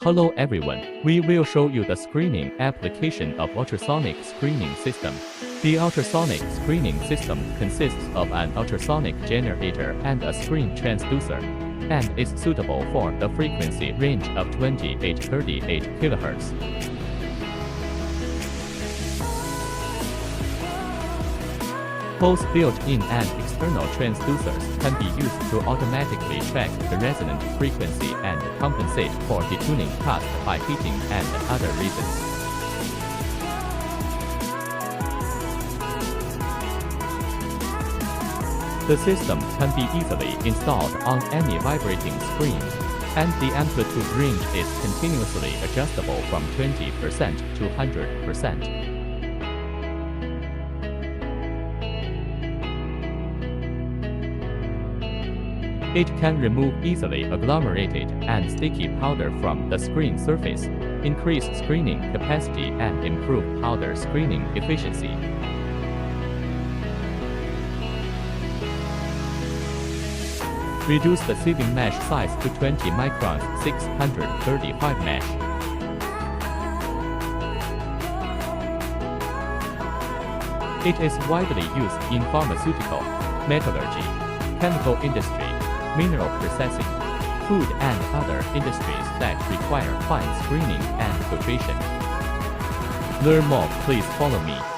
Hello everyone, we will show you the screening application of ultrasonic screening system. The ultrasonic screening system consists of an ultrasonic generator and a screen transducer, and is suitable for the frequency range of 28-38 kHz. Both built-in and external transducers can be used to automatically track the resonant frequency and compensate for detuning caused by heating and other reasons. The system can be easily installed on any vibrating screen, and the amplitude range is continuously adjustable from 20% to 100%. It can remove easily agglomerated and sticky powder from the screen surface, increase screening capacity and improve powder screening efficiency. Reduce the sieving mesh size to 20 microns 635 mesh. It is widely used in pharmaceutical, metallurgy, chemical industry, mineral processing, food and other industries that require fine screening and filtration. Learn more, please follow me.